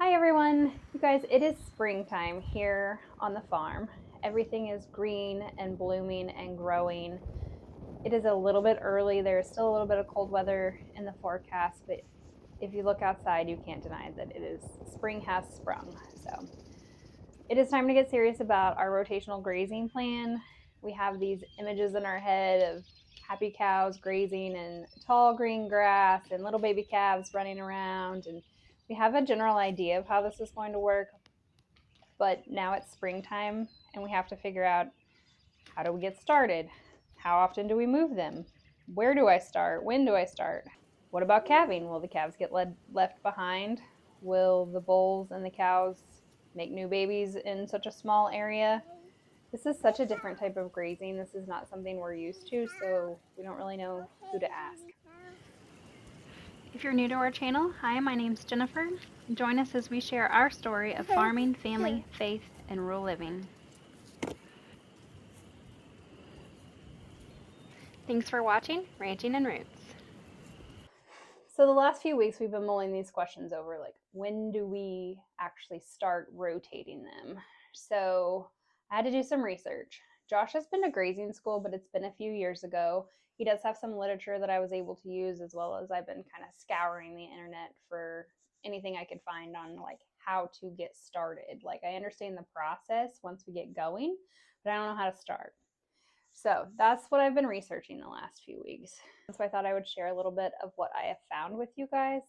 Hi everyone. You guys, it is springtime here on the farm. Everything is green and blooming and growing. It is a little bit early. There's still a little bit of cold weather in the forecast, but if you look outside, you can't deny that spring has sprung. So it is time to get serious about our rotational grazing plan. We have these images in our head of happy cows grazing in tall green grass and little baby calves running around, and we have a general idea of how this is going to work, but now it's springtime and we have to figure out, how do we get started? How often do we move them? Where do I start? When do I start? What about calving? Will the calves get left behind? Will the bulls and the cows make new babies in such a small area? This is such a different type of grazing. This is not something we're used to, so we don't really know who to ask. If you're new to our channel, hi, my name's Jennifer. Join us as we share our story of farming, family, faith, and rural living. Thanks for watching Ranching and Roots. So the last few weeks we've been mulling these questions over, like when do we actually start rotating them? So I had to do some research. Josh has been to grazing school, but it's been a few years ago. He does have some literature that I was able to use, as well as I've been kind of scouring the internet for anything I could find on like how to get started. Like I understand the process once we get going, but I don't know how to start. So that's what I've been researching the last few weeks. So I thought I would share a little bit of what I have found with you guys.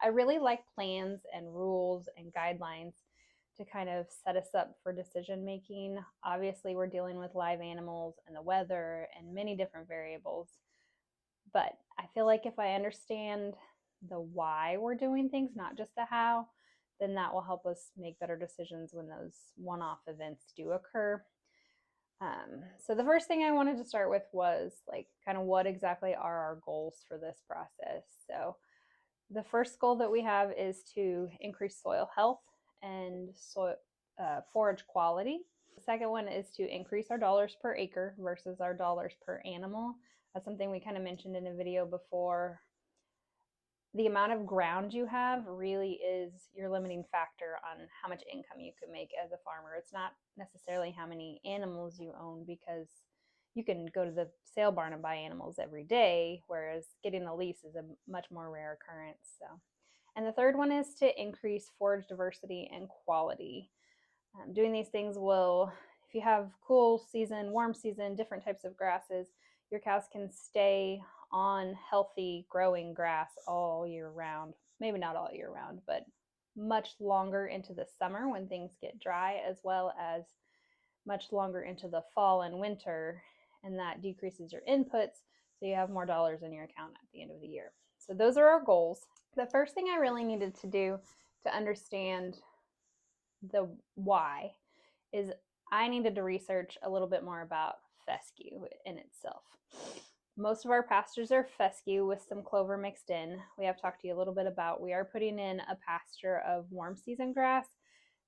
I really like plans and rules and guidelines to kind of set us up for decision making. Obviously, we're dealing with live animals and the weather and many different variables. But I feel like if I understand the why we're doing things, not just the how, then that will help us make better decisions when those one off events do occur. So the first thing I wanted to start with was like kind of what exactly are our goals for this process. So the first goal that we have is to increase soil health and forage quality. The second one is to increase our dollars per acre versus our dollars per animal. That's something we kind of mentioned in a video before. The amount of ground you have really is your limiting factor on how much income you can make as a farmer. It's not necessarily how many animals you own, because you can go to the sale barn and buy animals every day, whereas getting a lease is a much more rare occurrence. So, and the third one is to increase forage diversity and quality. Doing these things will, if you have cool season, warm season, different types of grasses, your cows can stay on healthy growing grass all year round. Maybe not all year round, but much longer into the summer when things get dry, as well as much longer into the fall and winter. And that decreases your inputs, so you have more dollars in your account at the end of the year. So those are our goals. The first thing I really needed to do to understand the why is I needed to research a little bit more about fescue in itself. Most of our pastures are fescue with some clover mixed in. We have talked to you a little bit about, we are putting in a pasture of warm season grass.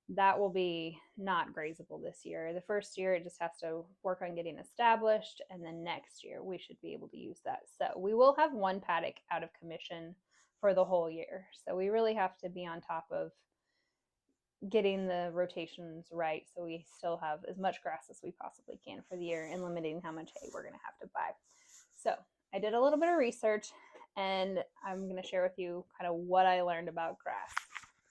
That will be not grazable this year. The first year it just has to work on getting established, and then next year we should be able to use that. So we will have one paddock out of commission for the whole year. So we really have to be on top of getting the rotations right, so we still have as much grass as we possibly can for the year and limiting how much hay we're going to have to buy. So I did a little bit of research, and I'm going to share with you kind of what I learned about grass,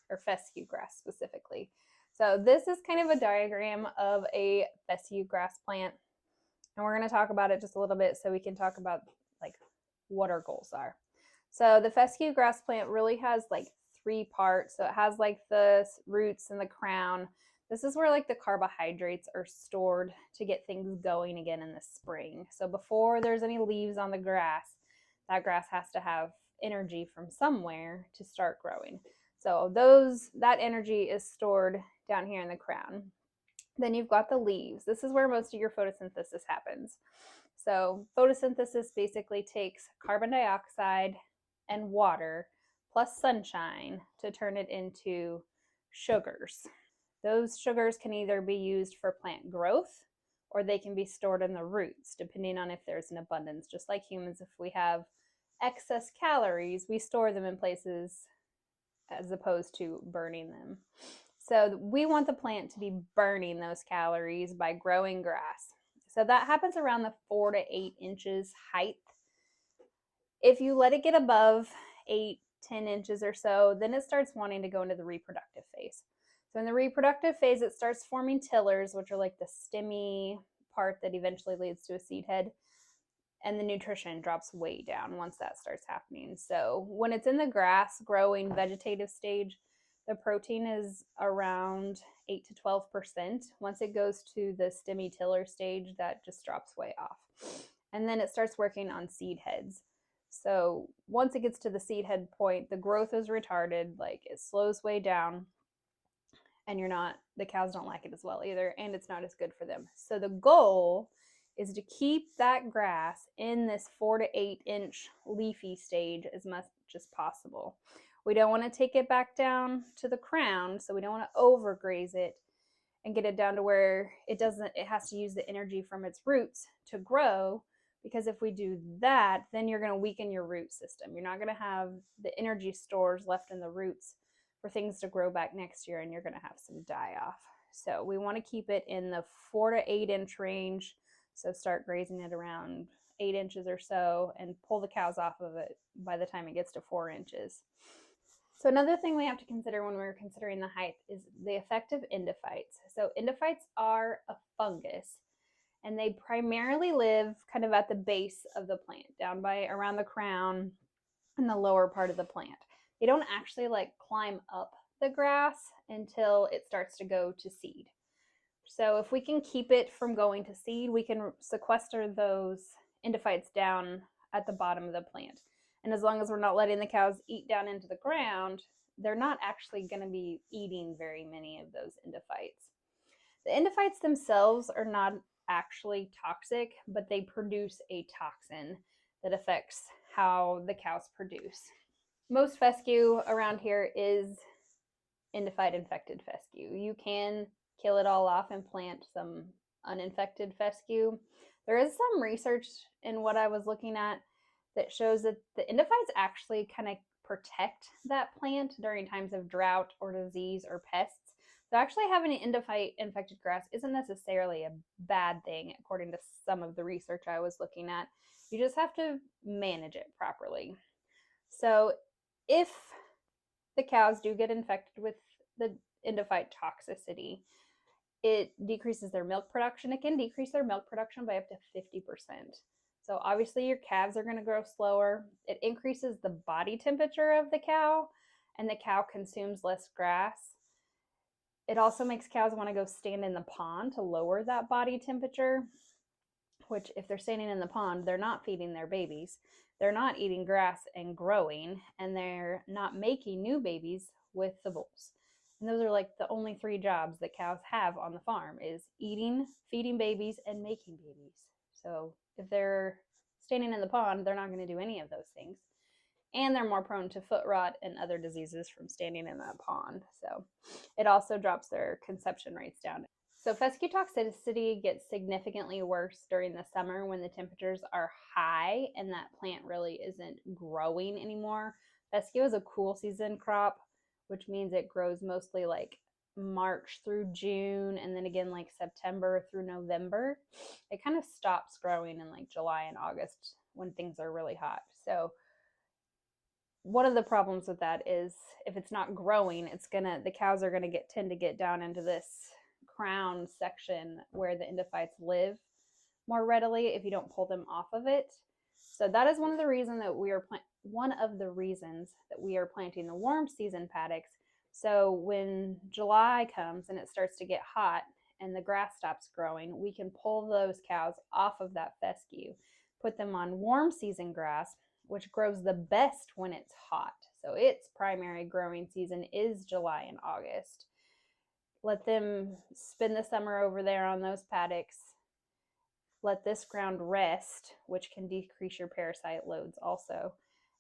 or fescue grass specifically. So this is kind of a diagram of a fescue grass plant, and we're going to talk about it just a little bit so we can talk about like what our goals are. So the fescue grass plant really has like three parts. So it has like the roots and the crown. This is where like the carbohydrates are stored to get things going again in the spring. So before there's any leaves on the grass, that grass has to have energy from somewhere to start growing. So that energy is stored down here in the crown. Then you've got the leaves. This is where most of your photosynthesis happens. So photosynthesis basically takes carbon dioxide and water plus sunshine to turn it into sugars. Those sugars can either be used for plant growth, or they can be stored in the roots, depending on if there's an abundance. Just like humans, if we have excess calories, we store them in places as opposed to burning them. So we want the plant to be burning those calories by growing grass. So that happens around the 4 to 8 inches height. If you let it get above 8-10 inches or so, then it starts wanting to go into the reproductive phase. So in the reproductive phase, it starts forming tillers, which are like the stemmy part that eventually leads to a seed head. And the nutrition drops way down once that starts happening. So when it's in the grass growing vegetative stage, the protein is around 8 to 12%. Once it goes to the stemmy tiller stage, that just drops way off. And then it starts working on seed heads. So once it gets to the seed head point, the growth is retarded, like it slows way down, and the cows don't like it as well either, and it's not as good for them. So the goal is to keep that grass in this 4 to 8 inch leafy stage as much as possible. We don't want to take it back down to the crown, so we don't want to overgraze it and get it down to where it has to use the energy from its roots to grow, because if we do that, then you're going to weaken your root system. You're not going to have the energy stores left in the roots for things to grow back next year, and you're going to have some die off. So we want to keep it in the 4 to 8 inch range. So start grazing it around 8 inches or so and pull the cows off of it by the time it gets to 4 inches. So another thing we have to consider when we're considering the height is the effect of endophytes. So endophytes are a fungus, and they primarily live kind of at the base of the plant, down by around the crown and the lower part of the plant. They don't actually climb up the grass until it starts to go to seed. So if we can keep it from going to seed, we can sequester those endophytes down at the bottom of the plant. And as long as we're not letting the cows eat down into the ground, they're not actually going to be eating very many of those endophytes. The endophytes themselves are not actually toxic, but they produce a toxin that affects how the cows produce. Most fescue around here is endophyte infected fescue. You can kill it all off and plant some uninfected fescue. There is some research in what I was looking at that shows that the endophytes actually kind of protect that plant during times of drought or disease or pests. So actually having an endophyte infected grass isn't necessarily a bad thing, according to some of the research I was looking at. You just have to manage it properly. So if the cows do get infected with the endophyte toxicity, it decreases their milk production. It can decrease their milk production by up to 50%. So obviously your calves are going to grow slower. It increases the body temperature of the cow, and the cow consumes less grass. It also makes cows want to go stand in the pond to lower that body temperature, which if they're standing in the pond, they're not feeding their babies. They're not eating grass and growing, and they're not making new babies with the bulls. And those are the only 3 jobs that cows have on the farm is eating, feeding babies, and making babies. So if they're standing in the pond, they're not going to do any of those things. And they're more prone to foot rot and other diseases from standing in that pond. So it also drops their conception rates down. So fescue toxicity gets significantly worse during the summer when the temperatures are high and that plant really isn't growing anymore. Fescue is a cool season crop, which means it grows mostly March through June, and then again September through November. It kind of stops growing in July and August when things are really hot. So one of the problems with that is if it's not growing, the cows are gonna tend to get down into this crown section where the endophytes live more readily if you don't pull them off of it. So that is one of the reasons that we are planting the warm season paddocks. So when July comes and it starts to get hot and the grass stops growing, we can pull those cows off of that fescue, put them on warm season grass, which grows the best when it's hot. So its primary growing season is July and August. Let them spend the summer over there on those paddocks. Let this ground rest, which can decrease your parasite loads also,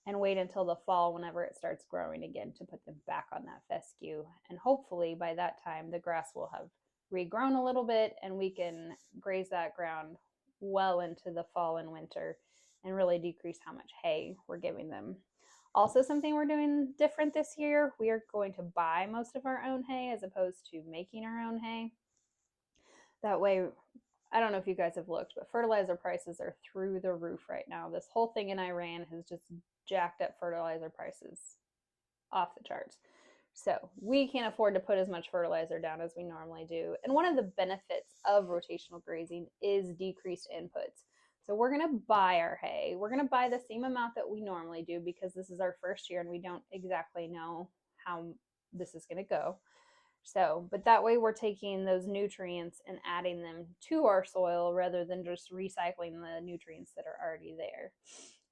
and wait until the fall whenever it starts growing again to put them back on that fescue. And hopefully by that time the grass will have regrown a little bit and we can graze that ground well into the fall and winter and really decrease how much hay we're giving them. Also, something we're doing different this year, we are going to buy most of our own hay as opposed to making our own hay. That way, I don't know if you guys have looked, but fertilizer prices are through the roof right now. This whole thing in Iran has just jacked up fertilizer prices off the charts. So we can't afford to put as much fertilizer down as we normally do. And one of the benefits of rotational grazing is decreased inputs. So we're going to buy our hay. We're going to buy the same amount that we normally do because this is our first year and we don't exactly know how this is going to go. So, but that way we're taking those nutrients and adding them to our soil rather than just recycling the nutrients that are already there.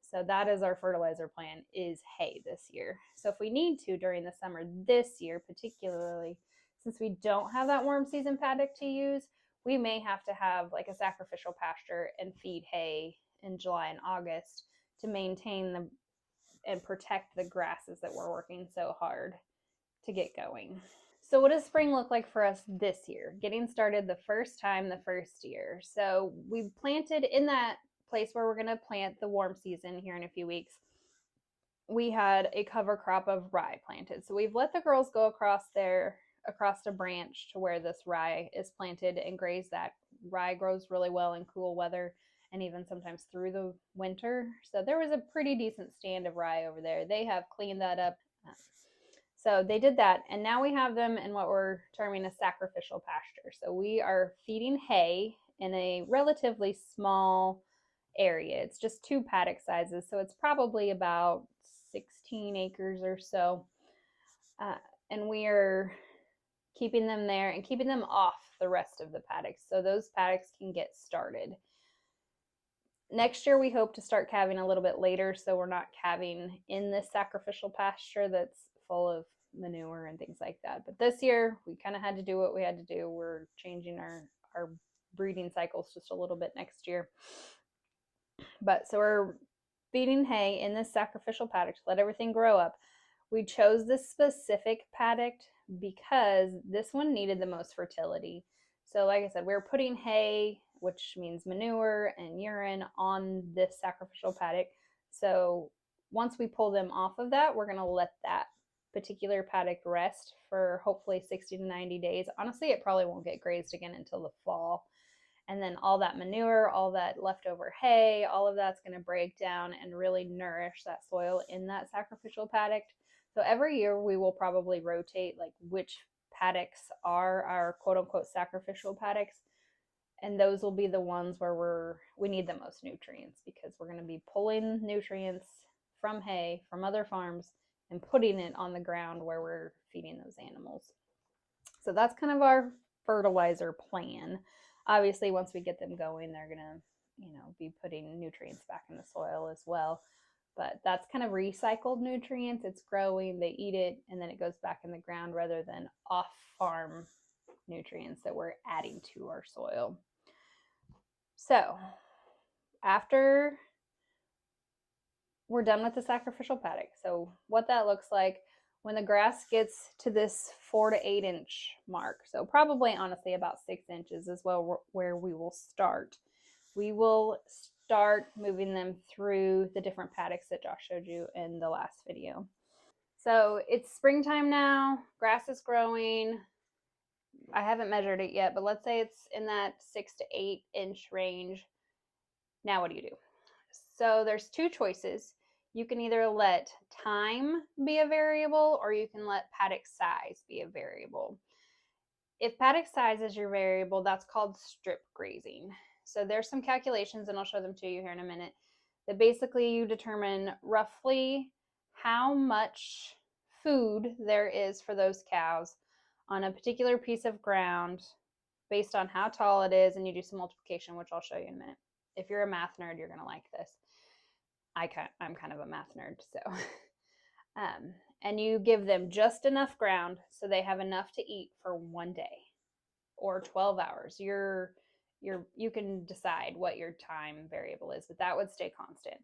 So that is our fertilizer plan is hay this year. So if we need to during the summer this year, particularly since we don't have that warm season paddock to use, we may have to have like a sacrificial pasture and feed hay in July and August to maintain the and protect the grasses that we're working so hard to get going. So, what does spring look like for us this year? Getting started the first time, the first year. So, we planted in that place where we're going to plant the warm season here in a few weeks. We had a cover crop of rye planted. So, we've let the girls go across there, across a branch to where this rye is planted and graze that. Rye grows really well in cool weather and even sometimes through the winter. So, there was a pretty decent stand of rye over there. They have cleaned that up. So they did that, and now we have them in what we're terming a sacrificial pasture. So we are feeding hay in a relatively small area. It's just 2 paddock sizes, so it's probably about 16 acres or so. Uh, and we are keeping them there and keeping them off the rest of the paddocks so those paddocks can get started. Next year, we hope to start calving a little bit later so we're not calving in this sacrificial pasture that's full of manure and things like that. But this year, we kind of had to do what we had to do. We're changing our breeding cycles just a little bit next year. But so we're feeding hay in this sacrificial paddock to let everything grow up. We chose this specific paddock because this one needed the most fertility. So, like I said, we were putting hay, which means manure and urine, on this sacrificial paddock. So, once we pull them off of that, we're going to let that particular paddock rest for hopefully 60 to 90 days. Honestly, it probably won't get grazed again until the fall. And then all that manure, all that leftover hay, all of that's going to break down and really nourish that soil in that sacrificial paddock. So every year we will probably rotate like which paddocks are our quote unquote sacrificial paddocks. And those will be the ones where we need the most nutrients because we're going to be pulling nutrients from hay from other farms and putting it on the ground where we're feeding those animals. So that's kind of our fertilizer plan. Obviously, once we get them going, they're going to, be putting nutrients back in the soil as well. But that's kind of recycled nutrients. It's growing, they eat it, and then it goes back in the ground rather than off farm nutrients that we're adding to our soil. So, after we're done with the sacrificial paddock, so what that looks like when the grass gets to this 4 to 8 inch mark, so probably honestly about 6 inches is well where we will start. We will start moving them through the different paddocks that Josh showed you in the last video. So it's springtime now, grass is growing. I haven't measured it yet, but let's say it's in that 6 to 8 inch range. Now what do you do? So there's 2 choices. You can either let time be a variable or you can let paddock size be a variable. If paddock size is your variable, that's called strip grazing. So there's some calculations, and I'll show them to you here in a minute, that basically you determine roughly how much food there is for those cows on a particular piece of ground based on how tall it is, and you do some multiplication, which I'll show you in a minute. If you're a math nerd, you're going to like this. I'm kind of a math nerd, so. And you give them just enough ground so they have enough to eat for one day or 12 hours. You can decide what your time variable is, but that would stay constant.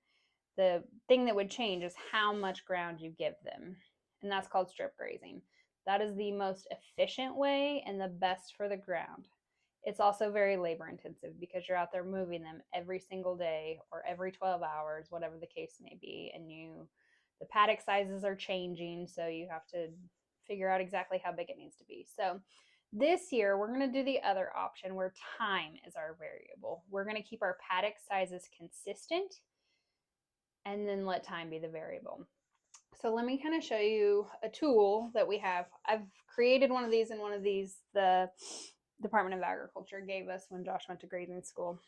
The thing that would change is how much ground you give them, and that's called strip grazing. That is the most efficient way and the best for the ground. It's also very labor intensive because you're out there moving them every single day or every 12 hours, whatever the case may be, and you The paddock sizes are changing, so you have to figure out exactly how big it needs to be. So this year, we're going to do the other option where time is our variable. We're going to keep our paddock sizes consistent and then let time be the variable. So let me kind of show you a tool that we have. I've created one of these in one of these the Department of Agriculture gave us when Josh went to grazing school.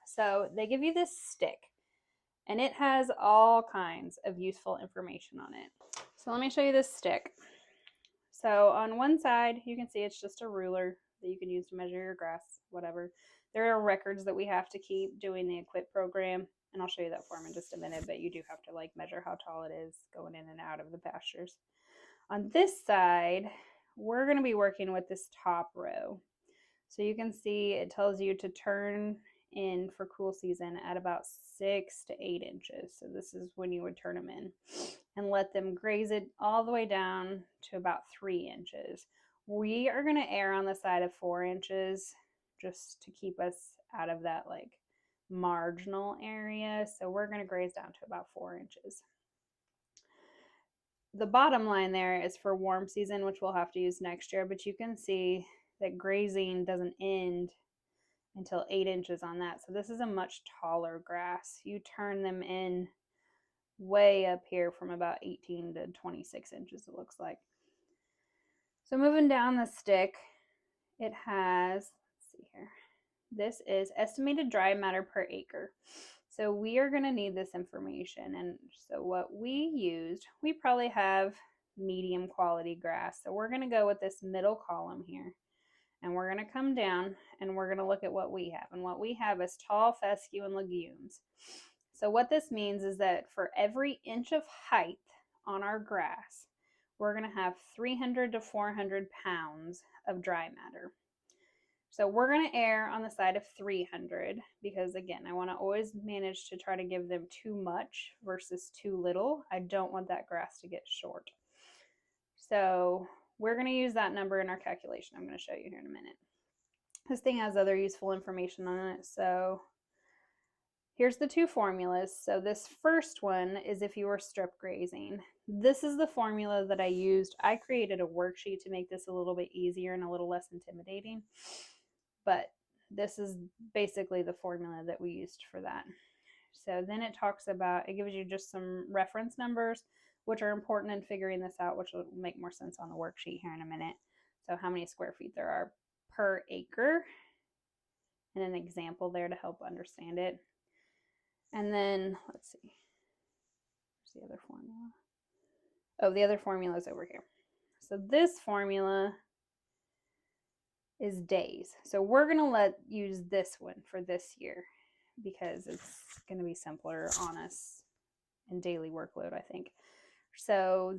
So they give you this stick and it has all kinds of useful information on it. So let me show you this stick. So on one side, you can see it's just a ruler that you can use to measure your grass, whatever. There are records that we have to keep doing the equip program, and I'll show you that form in just a minute, but you do have to like measure how tall it is going in and out of the pastures. On this side, we're going to be working with this top row. So you can see it tells you to turn in for cool season at about 6 to 8 inches. So this is when you would turn them in and let them graze it all the way down to about 3 inches. We are going to err on the side of 4 inches just to keep us out of that like marginal area. So we're going to graze down to about 4 inches. The bottom line there is for warm season, which we'll have to use next year, but you can see that grazing doesn't end until 8 inches on that. So this is a much taller grass. You turn them in way up here from about 18 to 26 inches, it looks like. So moving down the stick, it has, let's see here, this is estimated dry matter per acre. So we are going to need this information. And so what we used, we probably have medium quality grass. So we're going to go with this middle column here. And we're going to come down and we're going to look at what we have. And what we have is tall fescue and legumes. So what this means is that for every inch of height on our grass, we're going to have 300 to 400 pounds of dry matter. So we're going to err on the side of 300 because, again, I want to always manage to try to give them too much versus too little. I don't want that grass to get short. So we're going to use that number in our calculation. I'm going to show you here in a minute. This thing has other useful information on it. So here's the two formulas. So this first one is if you were strip grazing. This is the formula that I used. I created a worksheet to make this a little bit easier and a little less intimidating. But this is basically the formula that we used for that. So then it talks about, it gives you just some reference numbers, which are important in figuring this out, which will make more sense on the worksheet here in a minute. So how many square feet there are per acre, and an example there to help understand it. And then, let's see, where's the other formula? Oh, the other formula is over here. So this formula is days. So we're going to use this one for this year because it's going to be simpler on us in daily workload, I think. So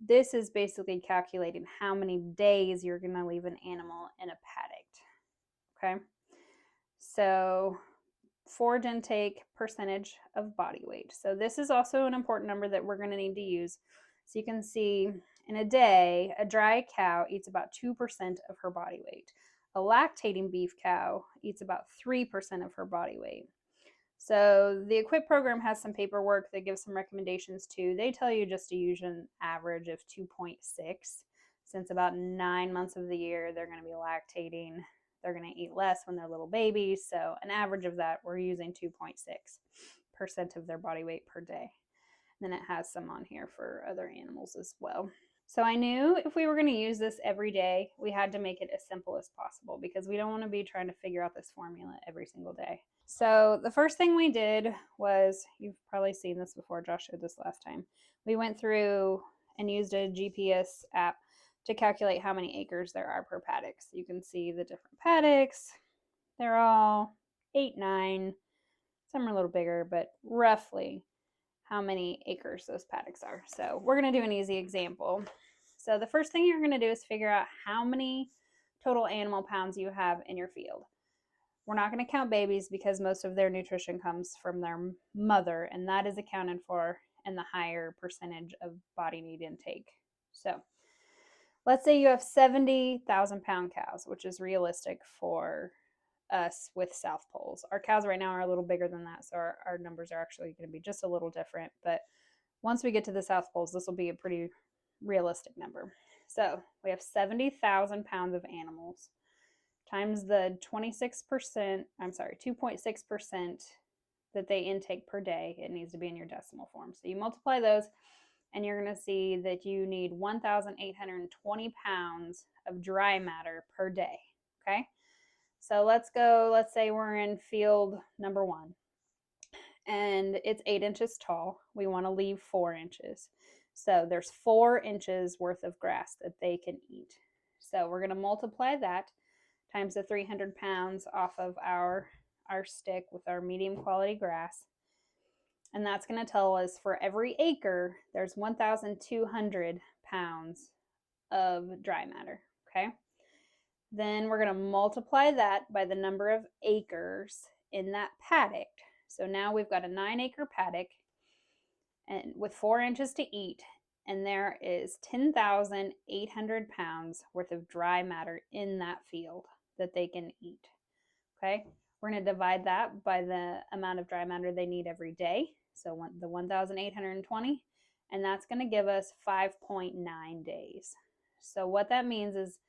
this is basically calculating how many days you're going to leave an animal in a paddock. Okay. So forage intake percentage of body weight. So this is also an important number that we're going to need to use. So you can see in a day, a dry cow eats about 2% of her body weight. A lactating beef cow eats about 3% of her body weight. So the equip program has some paperwork that gives some recommendations too. They tell you just to use an average of 2.6 since about 9 months of the year they're going to be lactating. They're going to eat less when they're little babies. So an average of that, we're using 2.6% of their body weight per day. And then it has some on here for other animals as well. So I knew if we were going to use this every day, we had to make it as simple as possible because we don't want to be trying to figure out this formula every single day. So the first thing we did was, you've probably seen this before, Josh showed this last time. We went through and used a GPS app to calculate how many acres there are per paddock. So you can see the different paddocks. They're all 8, 9. Some are a little bigger, but roughly how many acres those paddocks are. So we're going to do an easy example. So the first thing you're going to do is figure out how many total animal pounds you have in your field. We're not going to count babies because most of their nutrition comes from their mother, and that is accounted for in the higher percentage of body need intake. So let's say you have 70,000 pound cows, which is realistic for us with South Poles. Our cows right now are a little bigger than that, so our numbers are actually going to be just a little different, but Once we get to the South Poles, this will be a pretty realistic number. So we have 70,000 pounds of animals times the 26%, I'm sorry, 2.6% that they intake per day. It needs to be in your decimal form. So you multiply those, and you're going to see that you need 1,820 pounds of dry matter per day. Okay? So let's go, let's say we're in field number 1, and it's 8 inches tall. We want to leave 4 inches. So there's 4 inches worth of grass that they can eat. So we're going to multiply that times the 300 pounds off of our stick with our medium quality grass. And that's going to tell us for every acre, there's 1,200 pounds of dry matter. Okay. Then we're going to multiply that by the number of acres in that paddock. So now we've got a 9-acre paddock and with 4 inches to eat, and there is 10,800 pounds worth of dry matter in that field that they can eat. Okay, we're going to divide that by the amount of dry matter they need every day. So the 1,820, and that's going to give us 5.9 days. So what that means is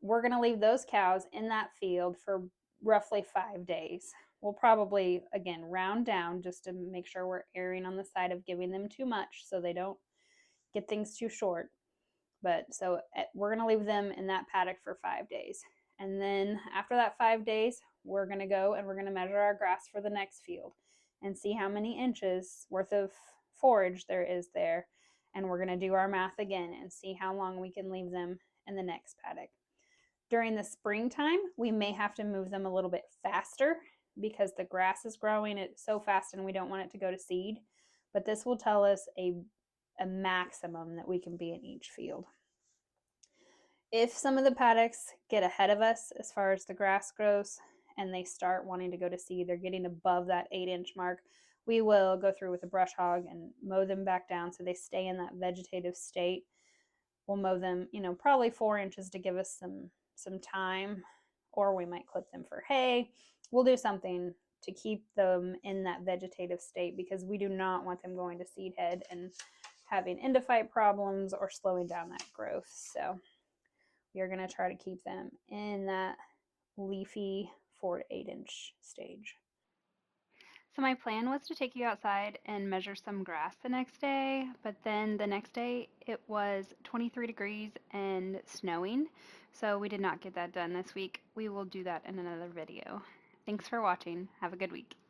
we're going to leave those cows in that field for roughly 5 days. We'll probably, again, round down just to make sure we're erring on the side of giving them too much so they don't get things too short. But so we're going to leave them in that paddock for 5 days. And then after that 5 days, we're going to go and we're going to measure our grass for the next field and see how many inches worth of forage there is there. And we're going to do our math again and see how long we can leave them in the next paddock. During the springtime, we may have to move them a little bit faster because the grass is growing it so fast and we don't want it to go to seed. But this will tell us a maximum that we can be in each field. If some of the paddocks get ahead of us as far as the grass grows and they start wanting to go to seed, they're getting above that 8-inch mark, we will go through with a brush hog and mow them back down so they stay in that vegetative state. We'll mow them, probably 4 inches to give us some time, or we might clip them for hay. We'll do something to keep them in that vegetative state because we do not want them going to seed head and having endophyte problems or slowing down that growth. So we are going to try to keep them in that leafy 4 to 8 inch stage. So my plan was to take you outside and measure some grass the next day, but then the next day it was 23 degrees and snowing, so we did not get that done this week. We will do that in another video. Thanks for watching. Have a good week.